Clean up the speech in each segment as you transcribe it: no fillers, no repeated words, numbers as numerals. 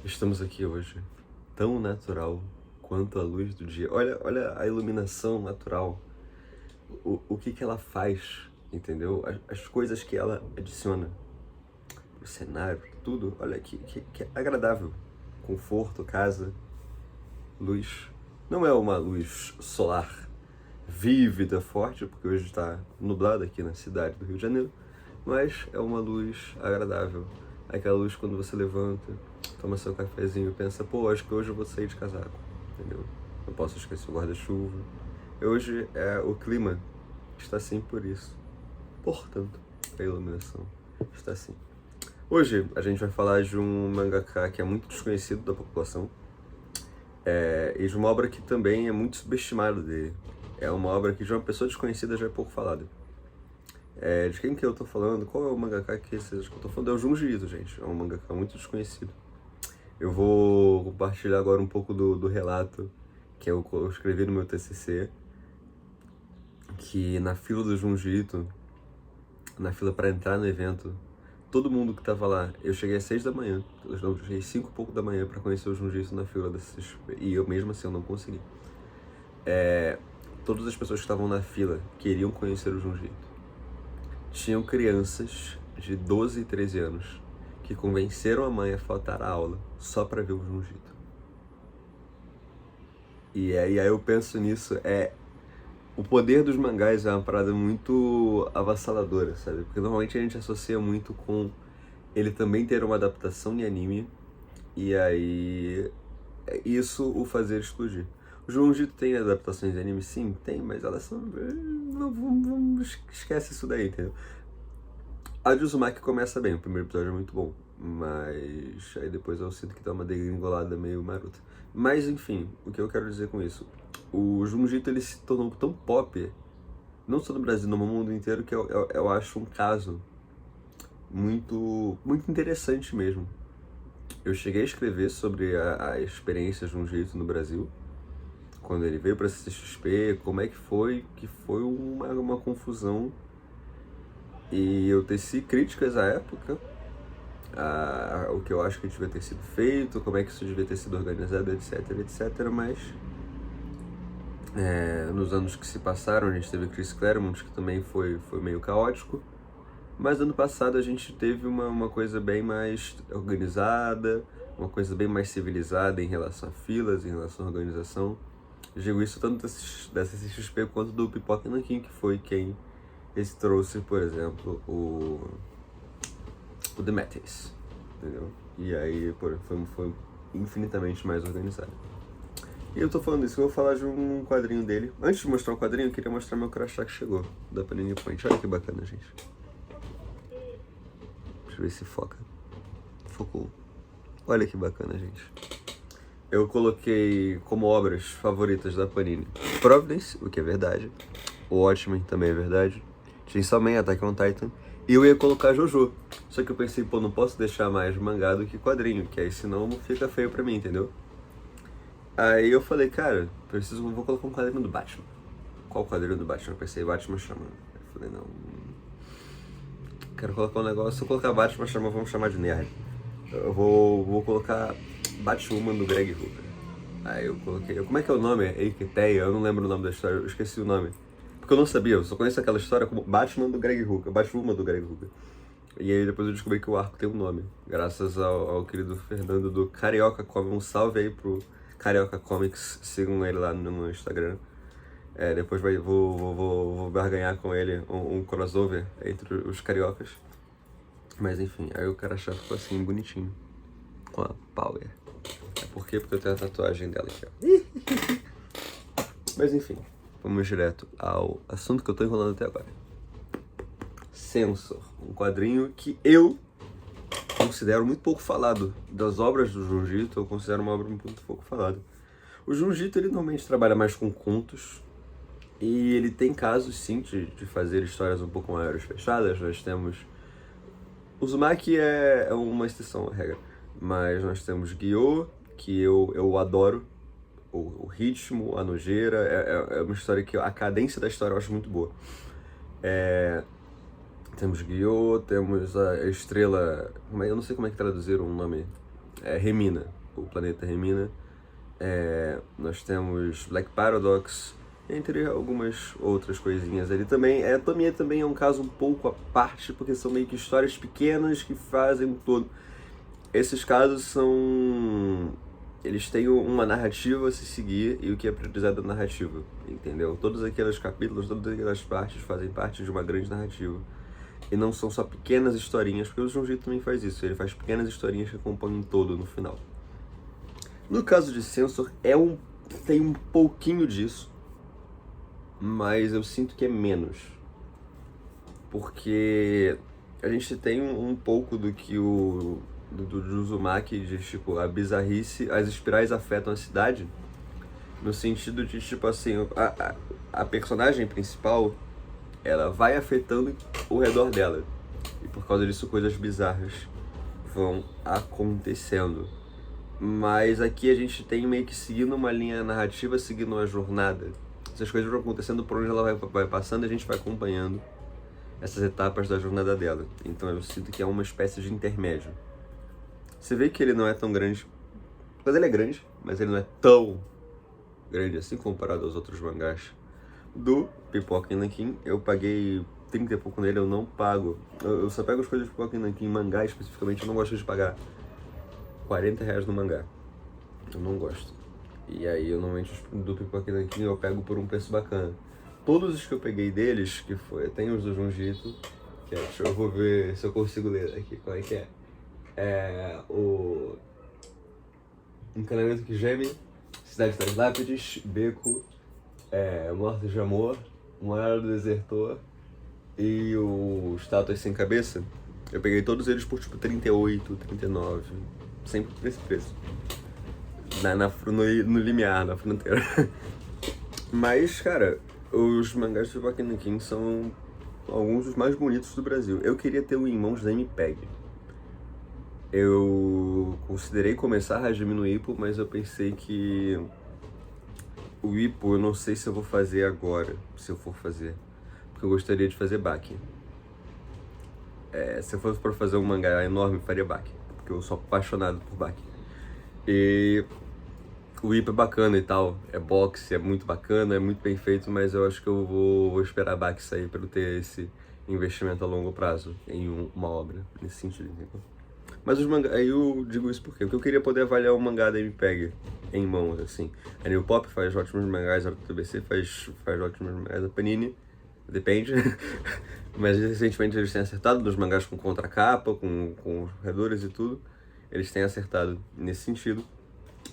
Estamos aqui hoje, tão natural quanto a luz do dia. Olha a iluminação natural, o que ela faz, entendeu? As coisas que ela adiciona pro cenário, tudo. Olha que agradável. Conforto, casa, luz. Não é uma luz solar vívida, forte, porque hoje está nublado aqui na cidade do Rio de Janeiro, mas é uma luz agradável. Aquela luz quando você levanta, toma seu cafezinho e pensa, pô, acho que hoje eu vou sair de casaco, entendeu? Não posso esquecer o guarda-chuva. Hoje o clima está assim por isso. Portanto, a iluminação está assim. Hoje a gente vai falar de um mangaka que é muito desconhecido da população, e de uma obra que também é muito subestimada dele. É uma obra que de uma pessoa desconhecida já é pouco falada. De quem que eu tô falando? Qual é o mangaka que eu tô falando? É o Junji Ito, gente. É um mangaka muito desconhecido. Eu vou compartilhar agora um pouco do relato que eu escrevi no meu TCC, que na fila do Junji Ito, na fila para entrar no evento, todo mundo que tava lá, eu cheguei às 6 da manhã, eu cheguei 5 e pouco da manhã para conhecer o Junji Ito na fila da CCXP, e eu mesmo assim eu não consegui. Todas as pessoas que estavam na fila queriam conhecer o Junji Ito. Tinham crianças de 12 e 13 anos que convenceram a mãe a faltar a aula só para ver o Junji Ito. E aí eu penso nisso, o poder dos mangás é uma parada muito avassaladora, sabe? Porque normalmente a gente associa muito com ele também ter uma adaptação em anime, e aí isso o fazer explodir. O Junji Ito tem adaptações de anime? Sim, tem, mas elas são... Esquece isso daí, entendeu? A de Uzumaki começa bem, o primeiro episódio é muito bom, mas aí depois eu sinto que dá uma degringolada meio maroto. Mas enfim, o que eu quero dizer com isso? O Junji Ito, ele se tornou tão pop, não só no Brasil, no mundo inteiro, que eu acho um caso muito interessante mesmo. Eu cheguei a escrever sobre a experiência Junji Ito no Brasil, quando ele veio para CCXP, como é que foi uma confusão. E eu teci críticas à época, o que eu acho que devia ter sido feito, como é que isso devia ter sido organizado, etc, etc, mas nos anos que se passaram, a gente teve Chris Claremont, que também foi meio caótico, mas ano passado a gente teve uma coisa bem mais organizada, uma coisa bem mais civilizada em relação a filas, em relação à organização. Eu digo isso tanto dessa CXP quanto do Pipoca Nanquim, que foi quem trouxe, por exemplo, o The Matties, entendeu? E aí foi infinitamente mais organizado. E eu tô falando isso, eu vou falar de um quadrinho dele. Antes de mostrar o quadrinho, eu queria mostrar meu crachá que chegou, da Panini Point. Olha que bacana, gente. Deixa eu ver se foca. Focou. Olha que bacana, gente. Eu coloquei como obras favoritas da Panini Providence, o que é verdade. O Watchmen também é verdade. Chainsaw Man, Attack on Titan. E eu ia colocar Jojo. Só que eu pensei, pô, não posso deixar mais mangá do que quadrinho, que aí senão fica feio pra mim, entendeu? Aí eu falei, cara, vou colocar um quadrinho do Batman. Qual quadrinho do Batman? Eu pensei, Batman chamando. Eu falei, não. Quero colocar um negócio. Se eu colocar Batman chamando, vamos chamar de nerd. Eu vou colocar Batwoman do Greg Hooker. Aí eu coloquei. Como é que é o nome? Eiketeia? Eu não lembro o nome da história, eu esqueci o nome. Porque eu não sabia, eu só conheço aquela história como Batman do Greg Hooker, Batwoman do Greg Hooker. E aí depois eu descobri que o arco tem um nome, graças ao querido Fernando do Carioca Comics. Um salve aí pro Carioca Comics, sigam ele lá no Instagram. Depois vou barganhar com ele um crossover entre os cariocas. Mas enfim, aí o cara chato ficou assim, bonitinho, com a Power. Por quê? Porque eu tenho a tatuagem dela aqui, ó. Mas enfim, vamos direto ao assunto que eu tô enrolando até agora. Censor, um quadrinho que eu considero muito pouco falado. Das obras do Junji Ito, eu considero uma obra muito pouco falada. O Junji Ito, ele normalmente trabalha mais com contos, e ele tem casos, sim, de fazer histórias um pouco maiores fechadas. Nós temos... Uzumaki é uma exceção à regra, mas nós temos Gyo, que eu adoro. O ritmo, a nojeira, é uma história que a cadência da história eu acho muito boa. Temos Gyo, temos a estrela... Eu não sei como é que traduziram o nome. Remina, o planeta Remina. Nós temos Black Paradox, entre algumas outras coisinhas ali também. Tomie também é um caso um pouco à parte, porque são meio que histórias pequenas que fazem um todo. Esses casos eles têm uma narrativa a se seguir e o que é priorizado é a narrativa, entendeu? Todos aqueles capítulos, todas aquelas partes fazem parte de uma grande narrativa. E não são só pequenas historinhas, porque o Junji também faz isso, ele faz pequenas historinhas que acompanham todo no final. No caso de Censor, tem um pouquinho disso, mas eu sinto que é menos. Porque a gente tem um pouco do que do Uzumaki, de tipo, a bizarrice, as espirais afetam a cidade, no sentido de, tipo assim, a personagem principal, ela vai afetando o redor dela. E por causa disso, coisas bizarras vão acontecendo. Mas aqui a gente tem meio que seguindo uma linha narrativa, seguindo uma jornada. Essas coisas vão acontecendo por onde ela vai passando e a gente vai acompanhando essas etapas da jornada dela. Então eu sinto que é uma espécie de intermédio. Você vê que ele não é tão grande, mas ele é grande, mas ele não é tão grande assim comparado aos outros mangás do Pipoca e Nanquim. Eu paguei 30 e pouco nele, eu não pago. Eu só pego as coisas de Pipoca e Nanquim, mangá especificamente, eu não gosto de pagar R$40 no mangá. Eu não gosto. E aí eu normalmente do Pipoca e Nanquim eu pego por um preço bacana. Todos os que eu peguei deles, que foi, tem os do Junji Ito, que eu vou ver se eu consigo ler aqui, qual é que é. O Encanamento que Geme, Cidade das Lápides, Beco, Mortos de Amor, Moeda do Desertor e o Estátuas Sem Cabeça. Eu peguei todos eles por tipo 38, 39, sempre por esse preço. No limiar, na fronteira. Mas, cara, os mangás de Pipoca e Nanquim são alguns dos mais bonitos do Brasil. Eu queria ter um em mãos da MPEG. Eu considerei começar a Hajime no Ippo, mas eu pensei que o Ippo eu não sei se eu vou fazer agora, se eu for fazer. Porque eu gostaria de fazer Baki. Se eu fosse para fazer um mangá enorme, eu faria Baki. Porque eu sou apaixonado por Baki. E o Ippo é bacana e tal, é boxe, é muito bacana, é muito bem feito, mas eu acho que eu vou esperar Baki sair para eu ter esse investimento a longo prazo em uma obra, nesse sentido, entendeu? Mas os mangás, aí eu digo isso por quê? Porque eu queria poder avaliar o mangá da MPEG em mãos, assim. A New Pop faz ótimos mangás, a TBC faz ótimos mangás, a Panini, depende. Mas recentemente eles têm acertado nos mangás com contracapa, com os redores e tudo. Eles têm acertado nesse sentido.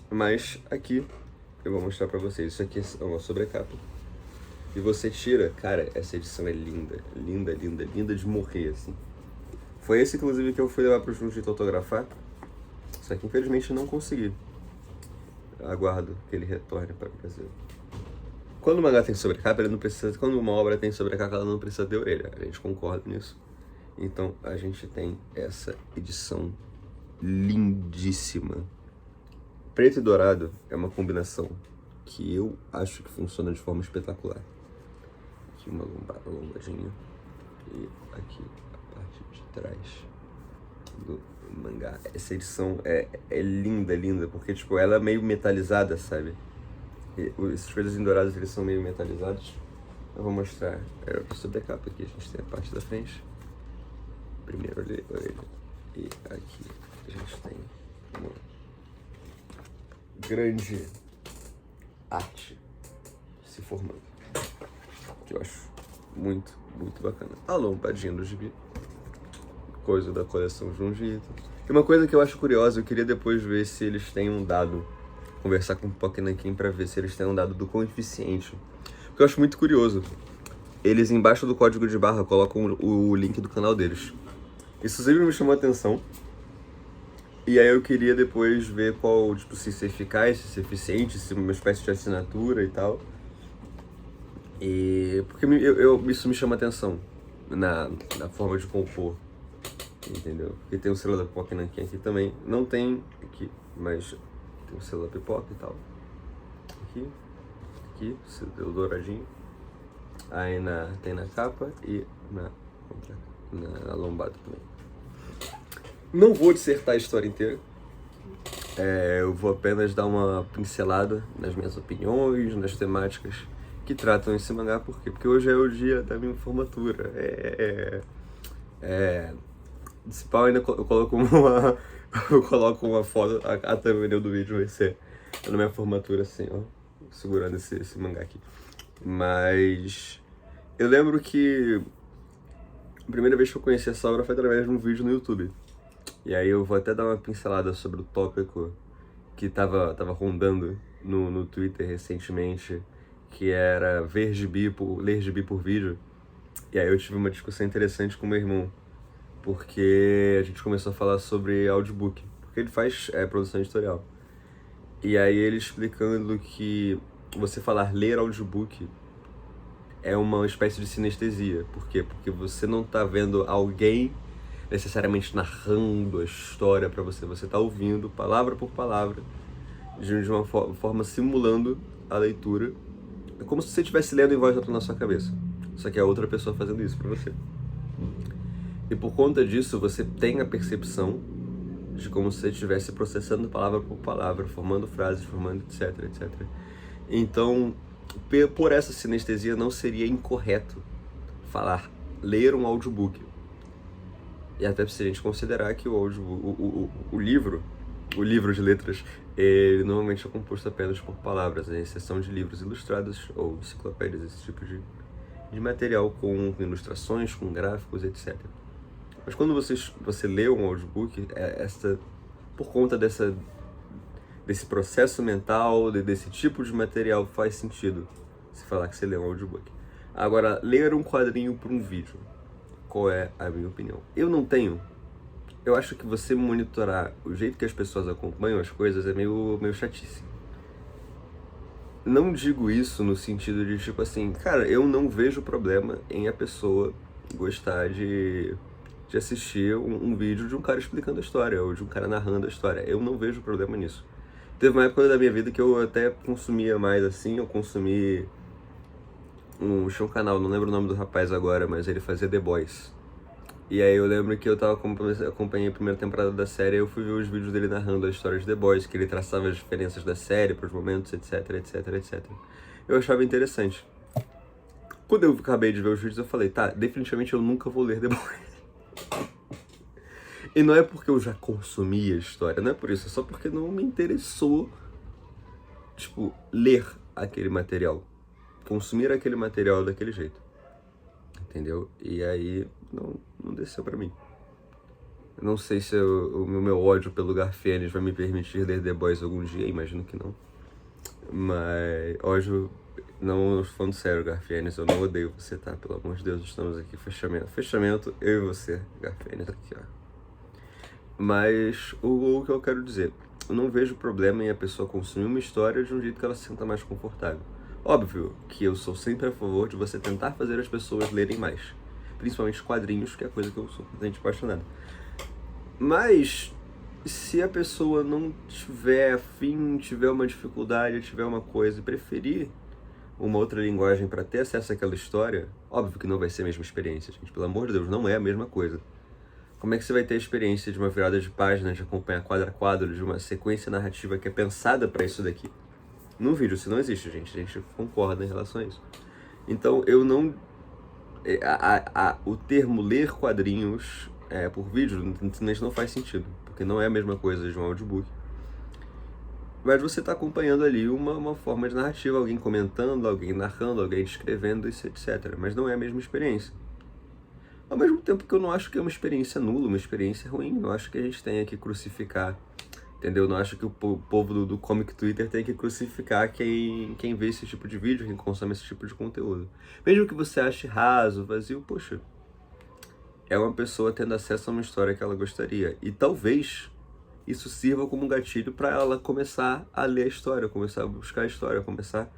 Mas aqui eu vou mostrar pra vocês. Isso aqui é uma sobrecapa. E você tira, cara, essa edição é linda. Linda, linda, linda de morrer, assim. Foi esse, inclusive, que eu fui levar pro Junji autografar. Só que, infelizmente, não consegui. Aguardo que ele retorne para o Brasil. Quando o mangá tem sobrecapa, ele não precisa... Quando uma obra tem sobrecapa, ela não precisa ter orelha. A gente concorda nisso. Então, a gente tem essa edição lindíssima. Preto e dourado é uma combinação que eu acho que funciona de forma espetacular. Aqui uma lombadinha. E aqui de trás do mangá. Essa edição é linda, linda, porque tipo, ela é meio metalizada, sabe? E essas coisas em dourados, eles são meio metalizados. Eu vou mostrar sobre a capa aqui. A gente tem a parte da frente, primeiro orelha, e aqui a gente tem uma grande arte se formando, que eu acho muito, muito bacana. A lompadinha do gibi, coisa da coleção Junji Ito. E uma coisa que eu acho curiosa, eu queria depois ver se eles têm um dado, conversar com o Pipoca e Nanquim pra ver se eles têm um dado do coeficiente. Porque eu acho muito curioso. Eles embaixo do código de barra colocam o link do canal deles. Isso sempre me chamou a atenção. E aí eu queria depois ver qual, tipo, se isso é eficaz, se isso é eficiente, se é uma espécie de assinatura e tal. E porque isso me chama a atenção na forma de compor. Entendeu? Porque tem o selo da Pipoca e Nanquim aqui também. Não tem aqui, mas tem o selo da Pipoca e tal. Aqui, o douradinho. Aí tem na capa e na lombada também. Não vou dissertar a história inteira. Eu vou apenas dar uma pincelada nas minhas opiniões, nas temáticas que tratam esse mangá. Por quê? Porque hoje é o dia da minha formatura. Se pau, ainda eu coloco uma, eu coloco uma foto, a thumbnail do vídeo vai ser na minha formatura, assim, ó, segurando esse mangá aqui. Mas eu lembro que a primeira vez que eu conheci essa obra foi através de um vídeo no YouTube. E aí eu vou até dar uma pincelada sobre o tópico que tava rondando no Twitter recentemente, que era ler gibi por vídeo. E aí eu tive uma discussão interessante com meu irmão, porque a gente começou a falar sobre audiobook, porque ele faz produção editorial. E aí ele explicando que você falar ler audiobook é uma espécie de sinestesia. Por quê? Porque você não tá vendo alguém necessariamente narrando a história pra você. Você tá ouvindo palavra por palavra, de uma forma simulando a leitura. É como se você estivesse lendo em voz alta na sua cabeça. Só que é outra pessoa fazendo isso pra você. E por conta disso, você tem a percepção de como se você estivesse processando palavra por palavra, formando frases, formando etc, etc. Então, por essa sinestesia, não seria incorreto ler um audiobook. E até se a gente considerar que o livro de letras, ele normalmente é composto apenas por palavras, à exceção de livros ilustrados ou enciclopédias, esse tipo de material com ilustrações, com gráficos, etc. Mas quando você lê um audiobook, por conta desse processo mental, desse tipo de material, faz sentido se falar que você lê um audiobook. Agora, ler um quadrinho para um vídeo, qual é a minha opinião? Eu acho que você monitorar o jeito que as pessoas acompanham as coisas é meio chatice. Não digo isso no sentido de, tipo assim, cara, eu não vejo problema em a pessoa gostar de assistir um vídeo de um cara explicando a história, ou de um cara narrando a história. Eu não vejo problema nisso. Teve uma época da minha vida que eu até consumia mais assim, eu consumi tinha um canal, não lembro o nome do rapaz agora, mas ele fazia The Boys. E aí eu lembro que eu acompanhei a primeira temporada da série, eu fui ver os vídeos dele narrando a história de The Boys, que ele traçava as diferenças da série pros momentos, etc, etc, etc. Eu achava interessante. Quando eu acabei de ver os vídeos, eu falei, tá, definitivamente eu nunca vou ler The Boys. E não é porque eu já consumi a história, não é por isso, é só porque não me interessou, tipo, ler aquele material, consumir aquele material daquele jeito, entendeu? E aí não desceu pra mim. Eu não sei se o meu ódio pelo Garfienes vai me permitir ler The Boys algum dia, imagino que não. Mas ódio, não falando sério, Garfienes, eu não odeio você, tá? Pelo amor de Deus, estamos aqui, fechamento, eu e você, Garfienes, aqui, ó. Mas o que eu quero dizer, eu não vejo problema em a pessoa consumir uma história de um jeito que ela se sinta mais confortável. Óbvio que eu sou sempre a favor de você tentar fazer as pessoas lerem mais, principalmente quadrinhos, que é a coisa que eu sou completamente apaixonado. Mas se a pessoa não tiver afim, tiver uma dificuldade, tiver uma coisa e preferir uma outra linguagem para ter acesso àquela história, óbvio que não vai ser a mesma experiência, gente. Pelo amor de Deus, não é a mesma coisa. Como é que você vai ter a experiência de uma virada de página, de acompanhar quadro a quadro, de uma sequência narrativa que é pensada para isso daqui? No vídeo, isso não existe, gente. A gente concorda em relação a isso. Então, eu não... o termo ler quadrinhos por vídeo não faz sentido, porque não é a mesma coisa de um audiobook. Mas você está acompanhando ali uma forma de narrativa, alguém comentando, alguém narrando, alguém descrevendo, isso, etc. Mas não é a mesma experiência. Ao mesmo tempo que eu não acho que é uma experiência nula, uma experiência ruim. Não acho que a gente tenha que crucificar, entendeu? Não acho que o povo do Comic Twitter tenha que crucificar quem vê esse tipo de vídeo, quem consome esse tipo de conteúdo. Mesmo que você ache raso, vazio, poxa, é uma pessoa tendo acesso a uma história que ela gostaria. E talvez isso sirva como um gatilho para ela começar a ler a história, começar a buscar a história, começar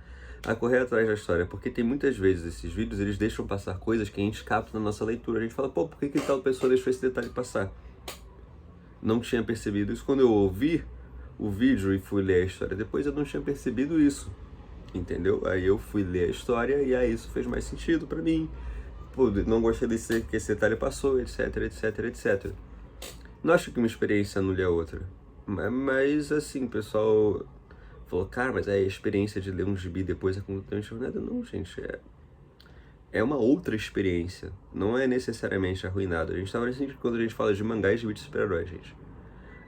a correr atrás da história. Porque tem muitas vezes esses vídeos, eles deixam passar coisas que a gente capta na nossa leitura. A gente fala, pô, por que tal pessoa deixou esse detalhe passar? Não tinha percebido isso. Quando eu ouvi o vídeo e fui ler a história depois, eu não tinha percebido isso, entendeu? Aí eu fui ler a história e aí isso fez mais sentido pra mim. Pô, não gostei que esse detalhe passou, etc, etc, etc. Não acho que uma experiência anule a outra. Mas assim, o pessoal falou, cara, mas é a experiência de ler um gibi depois é completamente jornada. Não, gente, é uma outra experiência. Não é necessariamente arruinado. A gente tava assim quando a gente fala de mangás de super-heróis, gente.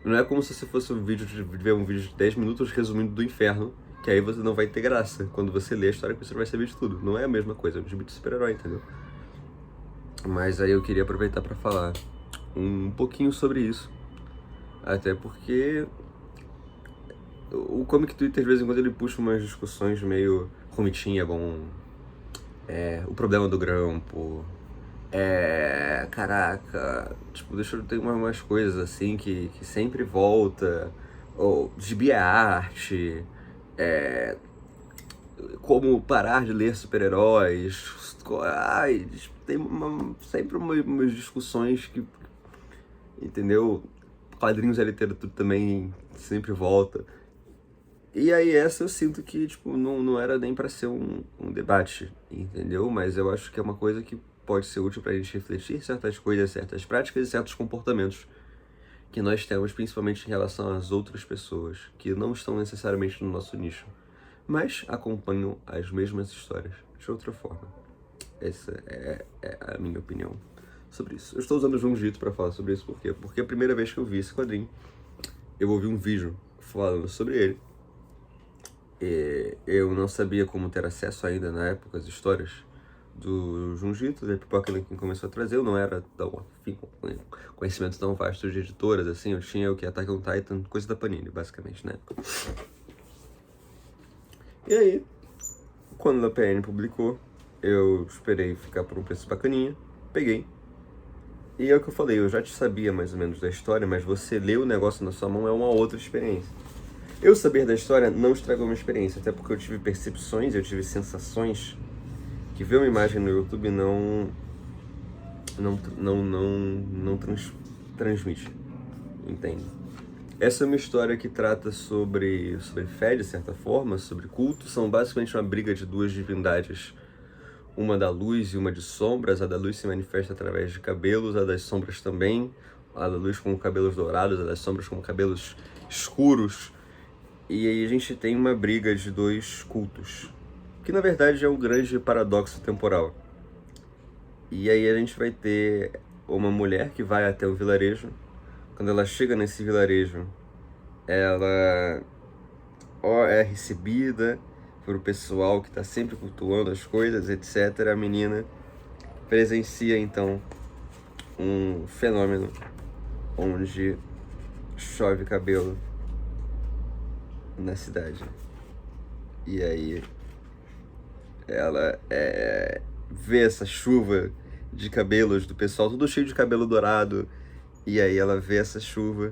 Não é como se você fosse ver um vídeo de 10 minutos resumindo do inferno, que aí você não vai ter graça. Quando você lê a história, você vai saber de tudo. Não é a mesma coisa, é um gibi de super-herói, entendeu? Mas aí eu queria aproveitar pra falar um pouquinho sobre isso. Até porque o Comic Twitter, de vez em quando, ele puxa umas discussões meio comitinha, bom... o problema do grampo... caraca... Tipo, deixa eu ter umas coisas assim que sempre volta... Ou gibi é arte... Como parar de ler super-heróis... Ai, tem sempre umas discussões que... Entendeu? Quadrinhos e literatura também sempre volta. E aí essa eu sinto que, tipo, não era nem pra ser um debate, entendeu? Mas eu acho que é uma coisa que pode ser útil pra gente refletir certas coisas, certas práticas e certos comportamentos que nós temos, principalmente em relação às outras pessoas, que não estão necessariamente no nosso nicho, mas acompanham as mesmas histórias de outra forma. Essa é a minha opinião sobre isso. Eu estou usando o Junjito pra falar sobre isso, por quê? Porque a primeira vez que eu vi esse quadrinho, eu ouvi um vídeo falando sobre ele. Eu não sabia como ter acesso ainda na época às histórias do Junjito, da Pipoca quem começou a trazer. Eu não era tão, enfim, com conhecimento tão vasto de editoras, assim. Eu tinha o que? Attack on Titan, coisa da Panini, basicamente, na época. E aí, quando a PN publicou, eu esperei ficar por um preço bacaninha, peguei. E é o que eu falei, eu já te sabia mais ou menos da história, mas você ler o negócio na sua mão é uma outra experiência. Eu saber da história não estragou minha experiência, até porque eu tive percepções, eu tive sensações que ver uma imagem no YouTube transmite, entende? Essa é uma história que trata sobre fé, de certa forma, sobre culto. São basicamente uma briga de duas divindades, uma da luz e uma de sombras. A da luz se manifesta através de cabelos, a das sombras também. A da luz com cabelos dourados, a das sombras com cabelos escuros. E aí a gente tem uma briga de dois cultos, que na verdade é um grande paradoxo temporal. E aí a gente vai ter uma mulher que vai até o vilarejo. Quando ela chega nesse vilarejo, ela é recebida por o pessoal que está sempre cultuando as coisas, etc. A menina presencia então um fenômeno onde chove cabelo na cidade. E aí ela vê essa chuva de cabelos do pessoal, tudo cheio de cabelo dourado. E aí ela vê essa chuva,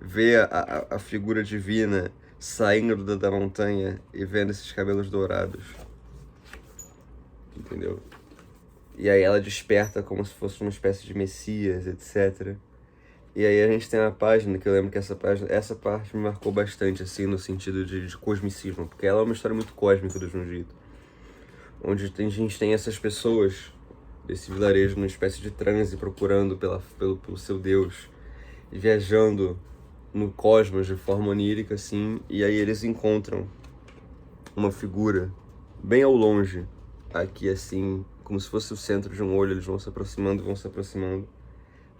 vê a figura divina saindo da montanha e vendo esses cabelos dourados. Entendeu? E aí ela desperta como se fosse uma espécie de messias, etc. E aí a gente tem uma página que eu lembro que essa parte me marcou bastante, assim, no sentido de cosmicismo, porque ela é uma história muito cósmica do Junjito, onde a gente tem essas pessoas desse vilarejo numa espécie de transe, procurando pelo seu Deus, viajando no cosmos de forma onírica, assim, e aí eles encontram uma figura bem ao longe, aqui assim, como se fosse o centro de um olho. Eles vão se aproximando,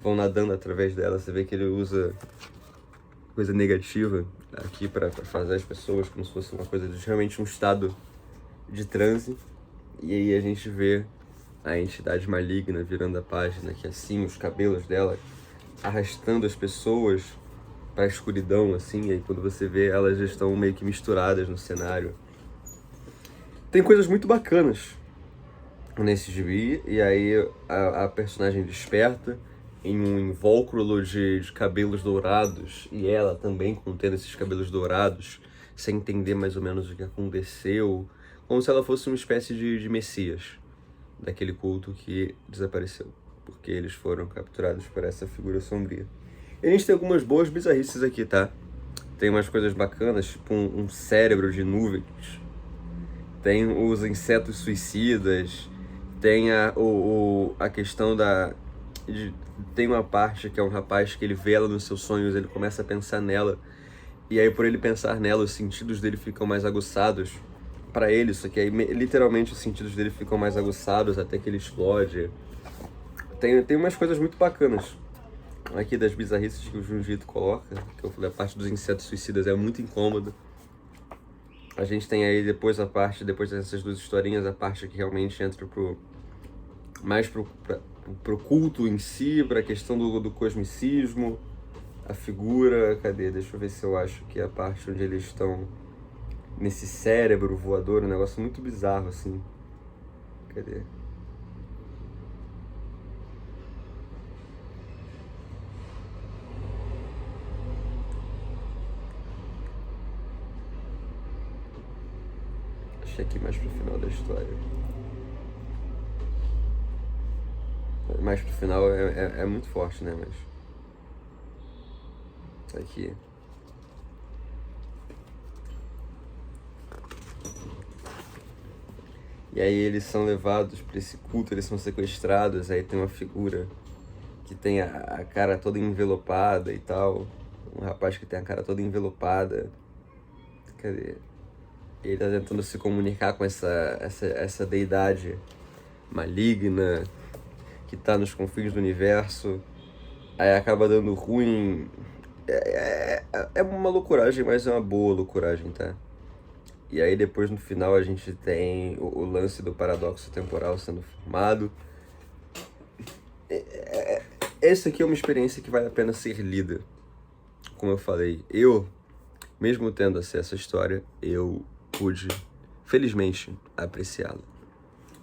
vão nadando através dela. Você vê que ele usa coisa negativa aqui para fazer as pessoas, como se fosse uma coisa de realmente um estado de transe. E aí a gente vê a entidade maligna virando a página, que assim, os cabelos dela arrastando as pessoas para a escuridão, assim. E aí quando você vê, elas já estão meio que misturadas no cenário. Tem coisas muito bacanas nesse gibi, e aí a personagem desperta em um invólucro de cabelos dourados, e ela também contendo esses cabelos dourados, sem entender mais ou menos o que aconteceu, como se ela fosse uma espécie de messias daquele culto que desapareceu, porque eles foram capturados por essa figura sombria. E a gente tem algumas boas bizarrices aqui, tá? Tem umas coisas bacanas, tipo um cérebro de nuvens, tem os insetos suicidas, tem a questão Tem uma parte que é um rapaz que ele vê ela nos seus sonhos, ele começa a pensar nela, e aí por ele pensar nela, os sentidos dele ficam mais aguçados pra ele, só que aí literalmente os sentidos dele ficam mais aguçados até que ele explode. Tem umas coisas muito bacanas aqui das bizarrices que o Junji Ito coloca, que eu falei, a parte dos insetos suicidas é muito incômoda. A gente tem aí depois depois dessas duas historinhas, a parte que realmente entra mais pro culto em si, pra questão do cosmicismo, a figura, cadê? Deixa eu ver se eu acho que é a parte onde eles estão nesse cérebro voador, um negócio muito bizarro, assim. Cadê? Achei aqui mais pro final da história. Mais pro final é muito forte, né? Mas... aqui. E aí eles são levados para esse culto, eles são sequestrados, aí tem uma figura que tem a cara toda envelopada e tal. Um rapaz que tem a cara toda envelopada. Cadê? Ele tá tentando se comunicar com essa deidade maligna que tá nos confins do universo. Aí acaba dando ruim. É uma loucuragem, mas é uma boa loucuragem, tá? E aí depois no final a gente tem o lance do paradoxo temporal sendo formado. Essa aqui é uma experiência que vale a pena ser lida. Como eu falei, mesmo tendo acesso à história, eu pude, felizmente, apreciá-la.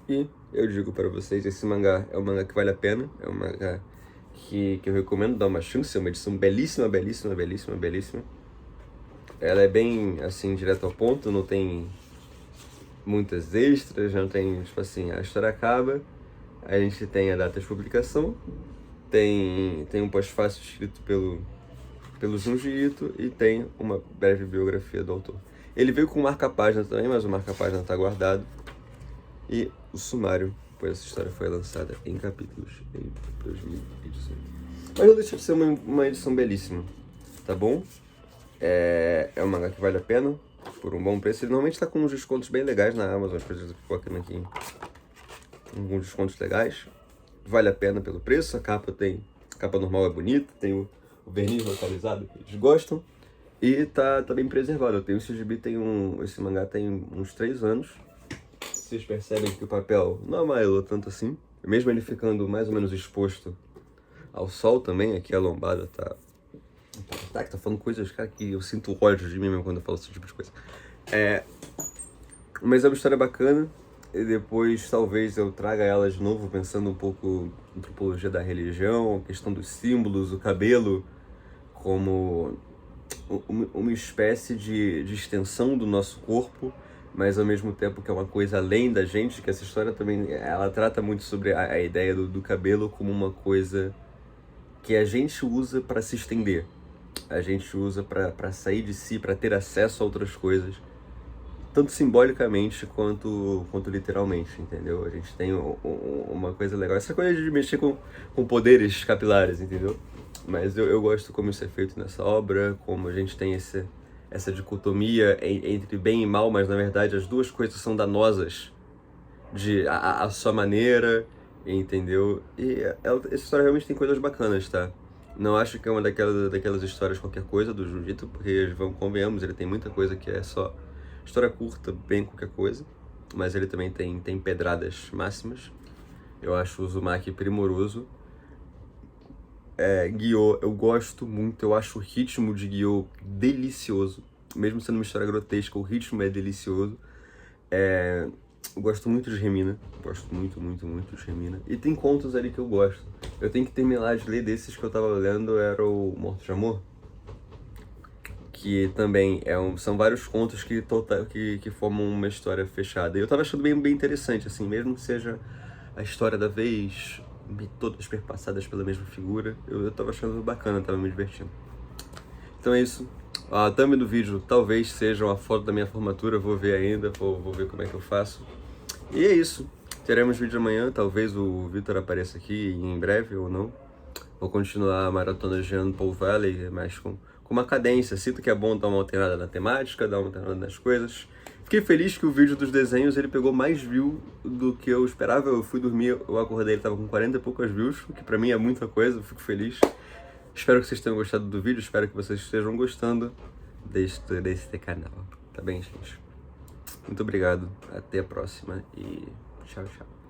E eu digo para vocês, esse mangá é um mangá que vale a pena, é um mangá que eu recomendo dar uma chance, é uma edição belíssima, belíssima, belíssima, belíssima. Ela é bem, assim, direto ao ponto, não tem muitas extras, não tem, tipo assim, a história acaba, a gente tem a data de publicação, tem um pós-fácil escrito pelo Junji Ito e tem uma breve biografia do autor. Ele veio com marca-página também, mas o marca-página está guardado. E o sumário, pois essa história foi lançada em capítulos em 2018. Mas não deixa de ser uma edição belíssima, tá bom? É um mangá que vale a pena, por um bom preço. Ele normalmente está com uns descontos bem legais na Amazon, as coisas colocando aqui alguns descontos legais. Vale a pena pelo preço, a capa normal é bonita, tem o verniz localizado que eles gostam. E tá bem preservado. Eu tenho esse gibi, esse mangá tem uns 3 anos. Vocês percebem que o papel não amarelou tanto assim. Mesmo ele ficando mais ou menos exposto ao sol também, aqui a lombada tá falando coisas, cara, que eu sinto ódio de mim mesmo quando eu falo esse tipo de coisa. Mas é uma história bacana. E depois talvez eu traga ela de novo, pensando um pouco na antropologia da religião, a questão dos símbolos, o cabelo, como uma espécie de extensão do nosso corpo, mas ao mesmo tempo que é uma coisa além da gente, que essa história também, ela trata muito sobre a ideia do cabelo como uma coisa que a gente usa para se estender, a gente usa para sair de si, para ter acesso a outras coisas, tanto simbolicamente quanto literalmente, entendeu? A gente tem uma coisa legal, essa coisa de mexer com poderes capilares, entendeu? Mas eu gosto como isso é feito nessa obra, como a gente tem essa dicotomia entre bem e mal, mas na verdade as duas coisas são danosas a sua maneira, entendeu? E essa história realmente tem coisas bacanas, tá? Não acho que é uma daquelas histórias qualquer coisa do Junji Ito, porque, convenhamos, ele tem muita coisa que é só história curta, bem qualquer coisa, mas ele também tem pedradas máximas. Eu acho o Uzumaki primoroso. Guiô, eu gosto muito, eu acho o ritmo de Guiô delicioso, mesmo sendo uma história grotesca, o ritmo é delicioso. Eu gosto muito de Remina, gosto muito, muito, muito de Remina. E tem contos ali que eu gosto. Eu tenho que terminar de ler desses que eu tava lendo, era o Morto de Amor, que também são vários contos que formam uma história fechada. E eu tava achando bem interessante, assim, mesmo que seja a história da vez, todas perpassadas pela mesma figura, eu tava achando bacana, tava me divertindo. Então é isso. A thumb do vídeo talvez seja uma foto da minha formatura, vou ver ainda, vou ver como é que eu faço. E é isso. Teremos vídeo amanhã, talvez o Vitor apareça aqui em breve ou não. Vou continuar a maratona de Paul Valley, mas com uma cadência. Sinto que é bom dar uma alternada na temática, dar uma alternada nas coisas. Fiquei feliz que o vídeo dos desenhos ele pegou mais views do que eu esperava. Eu fui dormir, eu acordei, ele tava com 40 e poucas views, o que pra mim é muita coisa, eu fico feliz. Espero que vocês tenham gostado do vídeo, espero que vocês estejam gostando deste canal. Tá bem, gente? Muito obrigado, até a próxima e tchau, tchau.